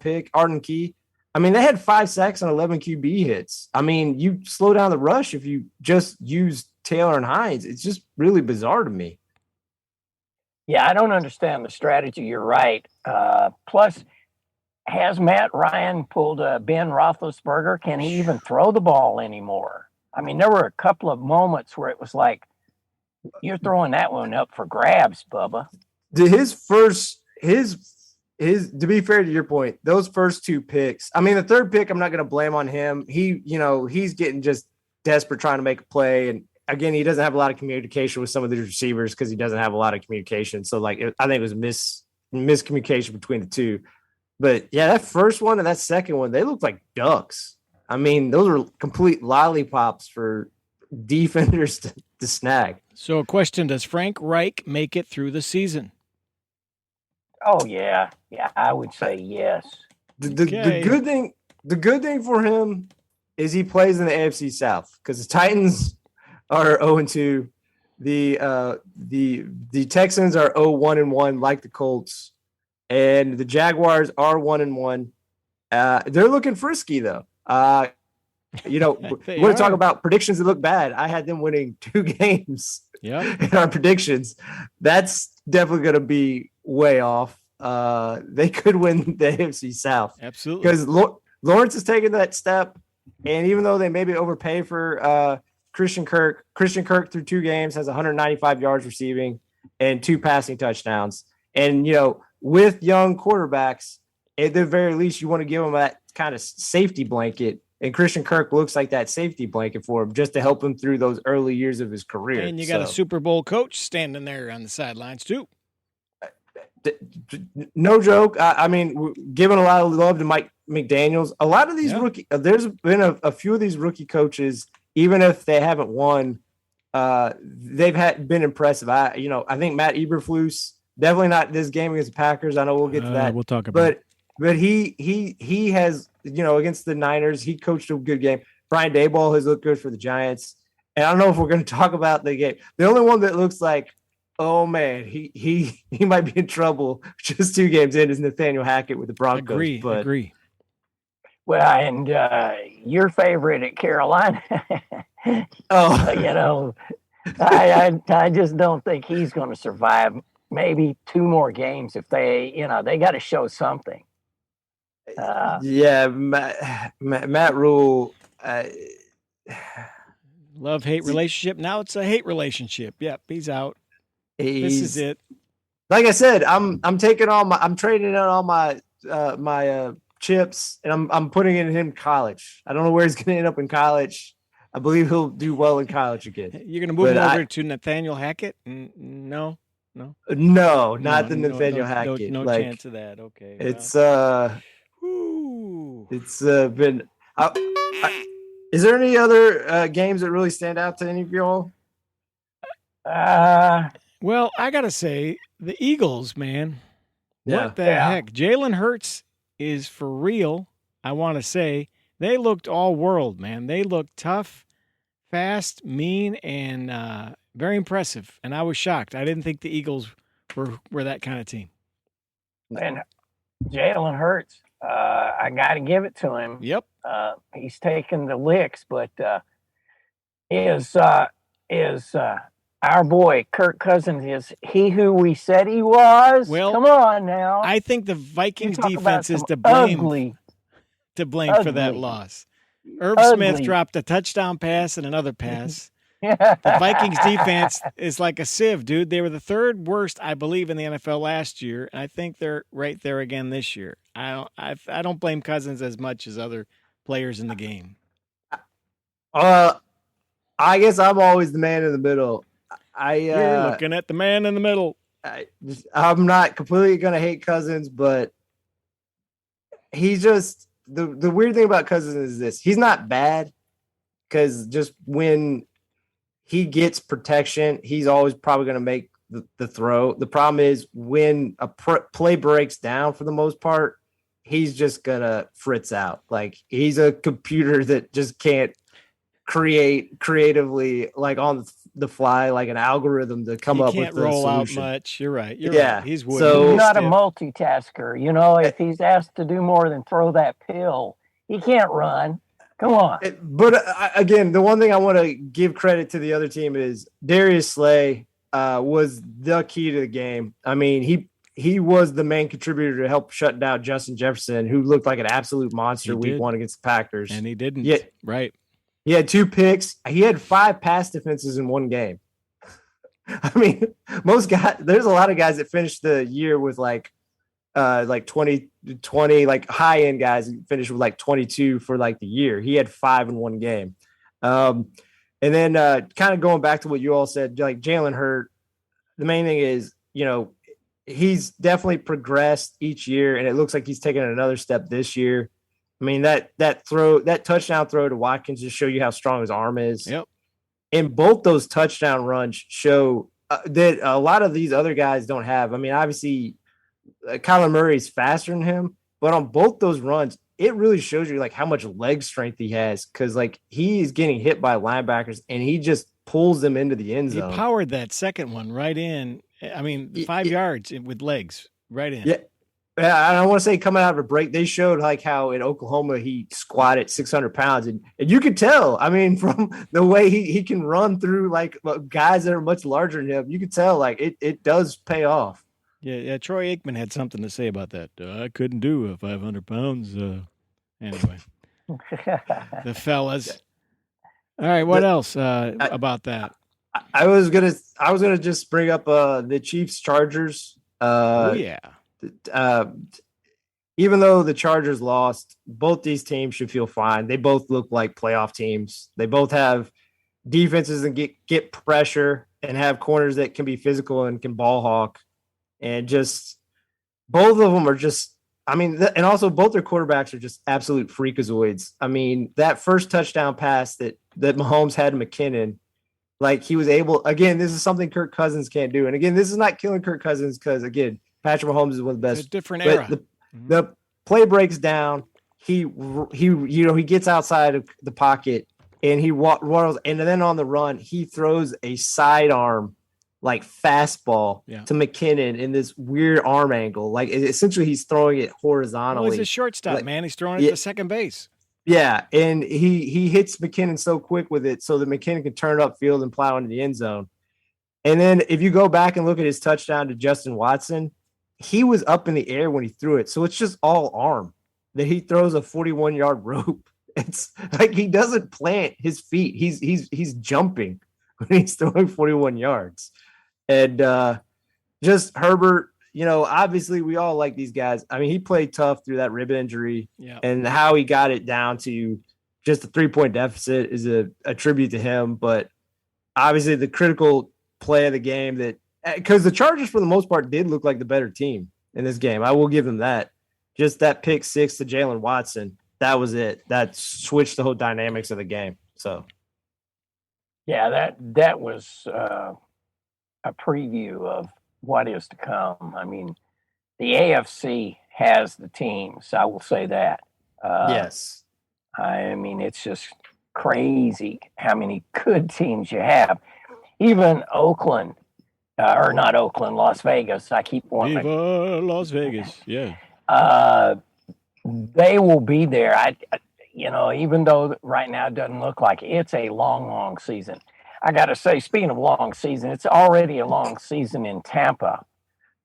pick, Arden Key. I mean, they had 5 sacks and 11 QB hits. I mean, you slow down the rush if you just use Taylor and Hines. It's just really bizarre to me. Yeah, I don't understand the strategy. You're right. Plus, has Matt Ryan pulled a Ben Roethlisberger? Can he even throw the ball anymore? I mean, there were a couple of moments where it was like, you're throwing that one up for grabs, Bubba. To be fair to your point, those first 2 picks, I mean, the third pick, I'm not going to blame on him. He's getting just desperate trying to make a play. And again, he doesn't have a lot of communication with some of these receivers because he doesn't have a lot of communication. So I think it was miscommunication between the two. But yeah, that first one and that second one, they looked like ducks. I mean, those were complete lollipops for defenders to snag. So a question, does Frank Reich make it through the season? Oh yeah. Yeah, I would say yes. The good thing for him is he plays in the AFC South because the Titans are 0-2. The Texans are 0-1-1 like the Colts. And the Jaguars are 1-1. They're looking frisky though. We're going to talk about predictions that look bad. I had them winning 2 games in our predictions. That's definitely going to be way off. They could win the AFC South. Absolutely. Because Lawrence is taking that step. And even though they maybe overpay for Christian Kirk through 2 games has 195 yards receiving and 2 passing touchdowns. And, with young quarterbacks, at the very least, you want to give them that kind of safety blanket. And Christian Kirk looks like that safety blanket for him just to help him through those early years of his career. And you got a Super Bowl coach standing there on the sidelines too. No joke. I mean, giving a lot of love to Mike McDaniels. A lot of these there's been a few of these rookie coaches, even if they haven't won, they've been impressive. I think Matt Eberflus, definitely not this game against the Packers. I know we'll get to that. We'll talk about it. But he has, against the Niners, he coached a good game. Brian Daboll has looked good for the Giants. And I don't know if we're going to talk about the game. The only one that looks like, oh man, he might be in trouble just 2 games in is Nathaniel Hackett with the Broncos. Agree. Well, and your favorite at Carolina. I just don't think he's going to survive maybe 2 more games if they got to show something. Matt Rule. Love-hate relationship. Now it's a hate relationship. Yep, he's out. This is it. Like I said, I'm trading in all my chips, and I'm putting it in him college. I don't know where he's going to end up in college. I believe he'll do well in college again. You're going to move him over to Nathaniel Hackett? No, not the Nathaniel Hackett. No chance of that. Okay. It's been. Is there any other games that really stand out to any of y'all? Well, I gotta say the Eagles, man. What the heck? Jalen Hurts is for real. I want to say they looked all world, man. They looked tough, fast, mean, and very impressive. And I was shocked. I didn't think the Eagles were that kind of team. And Jalen Hurts, I got to give it to him. Yep. He's taken the licks, but is our boy Kirk Cousins is he who we said he was? Well, come on now. I think the Vikings defense is to blame for that loss. Irv Smith dropped a touchdown pass and another pass. The Vikings defense is like a sieve, dude. They were the 3rd worst, I believe, in the NFL last year, and I think they're right there again this year. I don't blame Cousins as much as other players in the game. I guess I'm always the man in the middle. You're looking at the man in the middle. I'm not completely going to hate Cousins, but he's just the weird thing about Cousins is this. He's not bad because just when he gets protection, he's always probably going to make the throw. The problem is when a play breaks down for the most part, he's just going to fritz out. Like he's a computer that just can't create creatively like on the fly like an algorithm to come up with the roll solution. Out much. You're right. Right. He's not a multitasker. You know, if he's asked to do more than throw that pill, he can't run. Come on. But again, the one thing I want to give credit to the other team is Darius Slay was the key to the game. I mean, he was the main contributor to help shut down Justin Jefferson, who looked like an absolute monster week 1 against the Packers. And he didn't. Yeah, right. He had 2 picks. He had 5 pass defenses in 1 game. I mean, most guys, there's a lot of guys that finished the year with like 20, like high end guys finished with like 22 for like the year. He had 5 in 1 game. And then kind of going back to what you all said, like Jalen Hurts, the main thing is, you know, he's definitely progressed each year, and it looks like he's taken another step this year. I mean, that touchdown throw to Watkins just show you how strong his arm is. Yep. And both those touchdown runs show that a lot of these other guys don't have. I mean, obviously, Kyler Murray's faster than him, but on both those runs, it really shows you like how much leg strength he has, because like he is getting hit by linebackers and he just pulls them into the end zone. He powered that second one right in. I mean, 5 yards with legs right in. Yeah. I want to say coming out of a break, they showed like how in Oklahoma he squatted 600 pounds. And you could tell, I mean, from the way he can run through like guys that are much larger than him, you could tell like it does pay off. Yeah. Troy Aikman had something to say about that. I couldn't do 500 pounds. Anyway, the fellas. All right. What else about that? I was gonna just bring up the Chiefs Chargers. Even though the Chargers lost, both these teams should feel fine. They both look like playoff teams. They both have defenses and get pressure and have corners that can be physical and can ball hawk. And just both of them are just, I mean, and also both their quarterbacks are just absolute freakazoids. I mean, that first touchdown pass that Mahomes had to McKinnon, like he was able, again, this is something Kirk Cousins can't do. And again, this is not killing Kirk Cousins because, again, Patrick Mahomes is one of the best. It's a different era. The play breaks down. He gets outside of the pocket and he rolls, and then on the run, he throws a sidearm like fastball to McKinnon in this weird arm angle. Like essentially he's throwing it horizontally. Well, he's a shortstop, man. He's throwing it to second base. Yeah, and he hits McKinnon so quick with it so that McKinnon can turn it upfield and plow into the end zone. And then if you go back and look at his touchdown to Justin Watson, he was up in the air when he threw it. So it's just all arm that he throws a 41-yard rope. It's like he doesn't plant his feet. He's jumping when he's throwing 41 yards. And just Herbert, you know, obviously we all like these guys. I mean, he played tough through that rib injury, and how he got it down to just a 3-point deficit is a tribute to him. But obviously the critical play of the game that, because the Chargers for the most part did look like the better team in this game. I will give them that. Just that pick 6 to Jalen Watson, that was it. That switched the whole dynamics of the game. So, yeah, that was a preview of what is to come. I mean, the AFC has the teams. I will say that. Yes. I mean, it's just crazy how many good teams you have. Even Oakland. Or not Oakland, Las Vegas. I keep wanting Viva Las Vegas. Yeah. They will be there. Even though right now it doesn't look like it's a long, long season. I got to say, speaking of long season, it's already a long season in Tampa.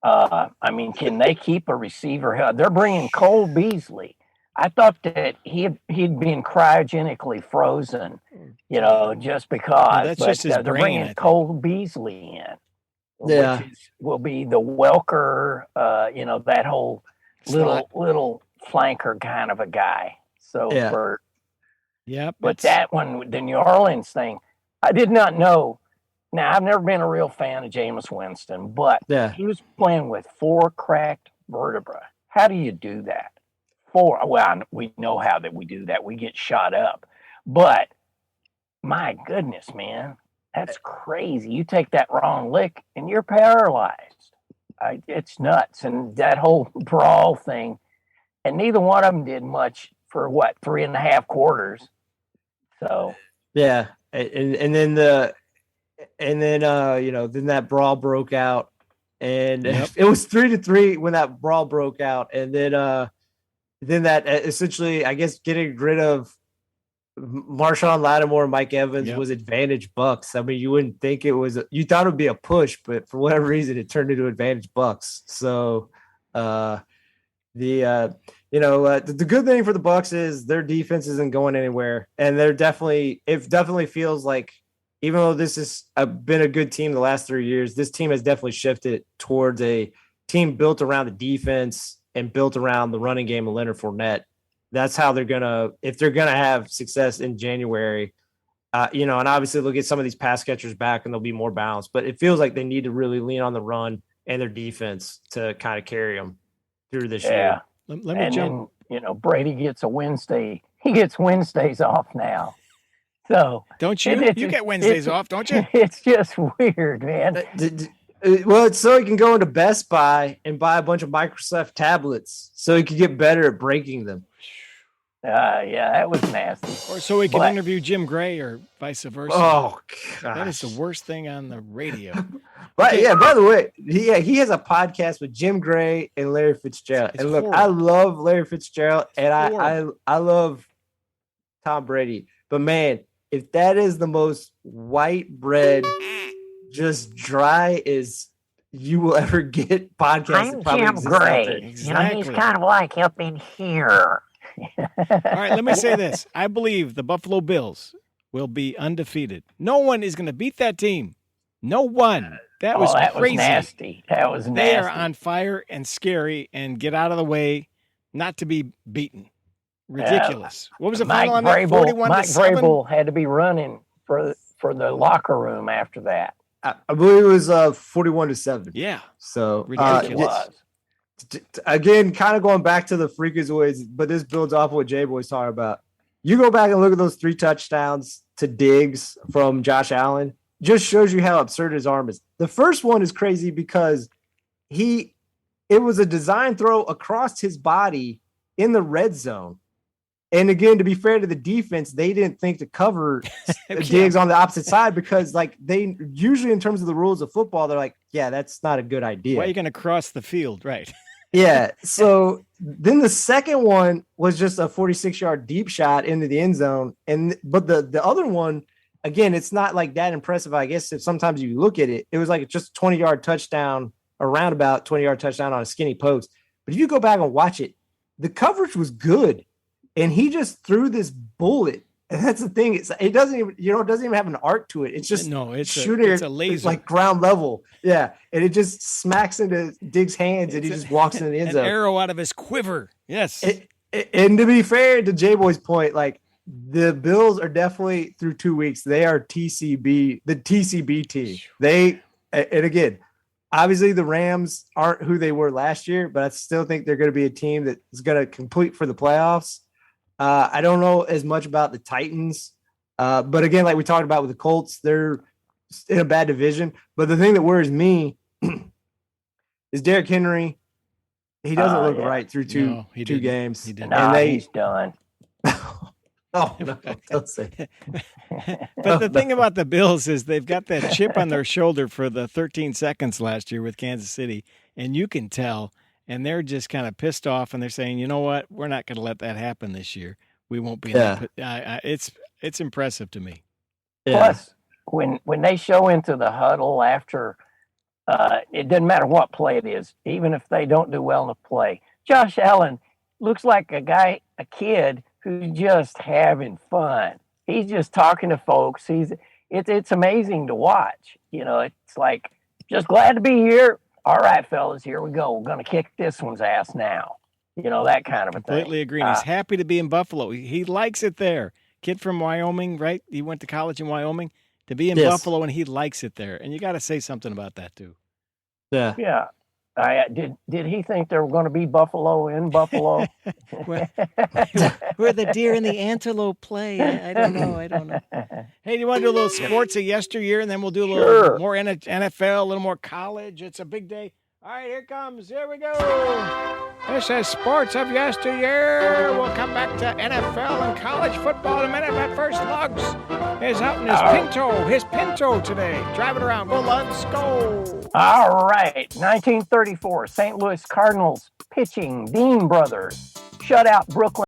I mean, can they keep a receiver? They're bringing Cole Beasley. I thought that he'd been cryogenically frozen, just because. That's just his they're bringing Cole Beasley in. Yeah, which will be the Welker, that whole little flanker kind of a guy. So but that one, the New Orleans thing, I did not know. Now I've never been a real fan of Jameis Winston, but he was playing with 4 cracked vertebrae. How do you do that? 4. Well, we know how that we do that. We get shot up, but my goodness, man. That's crazy. You take that wrong lick and you're paralyzed. It's nuts. And that whole brawl thing, and neither one of them did much for 3.5 quarters. So yeah, and then And then then that brawl broke out, and Yep. it was 3-3 when that brawl broke out, and then that essentially, I guess, getting rid of Marshawn Lattimore, Mike Evans was advantage Bucks. I mean, you wouldn't think it was. You thought it would be a push, but for whatever reason, it turned into advantage Bucks. So, the good thing for the Bucks is their defense isn't going anywhere, and it definitely feels like, even though this has been a good team the last 3 years, this team has definitely shifted towards a team built around the defense and built around the running game of Leonard Fournette. That's how if they're gonna have success in January, and obviously they'll get some of these pass catchers back and they'll be more balanced. But it feels like they need to really lean on the run and their defense to kind of carry them through this year. Let me jump. Then, Brady gets a Wednesday. He gets Wednesdays off now. So don't you? You get Wednesdays off, don't you? It's just weird, man. Well, it's so he can go into Best Buy and buy a bunch of Microsoft tablets so he can get better at breaking them. Yeah, that was nasty. Or so he can interview Jim Gray or vice versa. Oh, gosh. That is the worst thing on the radio. But yeah, by the way, he has a podcast with Jim Gray and Larry Fitzgerald. It's and look, horrible. I love Larry Fitzgerald and I love Tom Brady. But man, if that is the most white bread, just dry as you will ever get podcast, I'm Jim Gray. Exactly. He's kind of like up in here. All right, let me say this. I believe the Buffalo Bills will be undefeated. No one is going to beat that team. No one. That was crazy. Was nasty. That was nasty. They are on fire and scary and get out of the way not to be beaten. Ridiculous. What was the final on that? 41-7? Mike Vrabel had to be running for the locker room after that. I believe it was 41-7. Yeah. So ridiculous. Again, kind of going back to the freakazoids, but this builds off what Jay Boy's talking about. You go back and look at those 3 touchdowns to Diggs from Josh Allen, just shows you how absurd his arm is. The first one is crazy because it was a design throw across his body in the red zone. And again, to be fair to the defense, they didn't think to cover Diggs on the opposite side because, like, they usually, in terms of the rules of football, they're like, yeah, that's not a good idea. Why are you going to cross the field? Right. Yeah. So then the second one was just a 46-yard deep shot into the end zone. But the other one, again, it's not like that impressive. I guess if sometimes you look at it, it was like just a 20-yard touchdown, a roundabout 20-yard touchdown on a skinny post. But if you go back and watch it, the coverage was good. And he just threw this bullet. And that's the thing. It doesn't even have an arc to it. It's just shooting it's a laser, like ground level. Yeah. And it just smacks into Diggs' hands and he just walks into the end zone. An arrow out of his quiver. Yes. And to be fair to J Boy's point, like, the Bills are definitely, through 2 weeks, they are the TCB team. And again, obviously the Rams aren't who they were last year, but I still think they're going to be a team that is going to compete for the playoffs. I don't know as much about the Titans, but again, like we talked about with the Colts, they're in a bad division. But the thing that worries me is Derrick Henry. He doesn't look right through two games. He didn't. He's done. Oh, no, don't say that. But the thing about the Bills is they've got that chip on their shoulder for the 13 seconds last year with Kansas City, and you can tell. And they're just kind of pissed off, and they're saying, you know what? We're not going to let that happen this year. We won't be. It's impressive to me. Yeah. Plus, when they show into the huddle after, it doesn't matter what play it is, even if they don't do well in the play. Josh Allen looks like a kid who's just having fun. He's just talking to folks. It's amazing to watch. It's like, just glad to be here. All right, fellas, here we go. We're going to kick this one's ass now. That kind of a thing. Completely agree. He's happy to be in Buffalo. He likes it there. Kid from Wyoming, right? He went to college in Wyoming. To be in Buffalo, and he likes it there. And you got to say something about that, too. Yeah. Yeah. Did he think there were going to be buffalo in Buffalo? Where the deer and the antelope play. I don't know. Hey, do you want to do a little sports of yesteryear, and then we'll do a little more NFL, a little more college? It's a big day. All right, here comes. Here we go. This is Sports of Yesteryear. We'll come back to NFL and college football in a minute. But first, Lugs is out in his Pinto today. Driving around. Well, let's go. All right. 1934, St. Louis Cardinals pitching Dean brothers shut out Brooklyn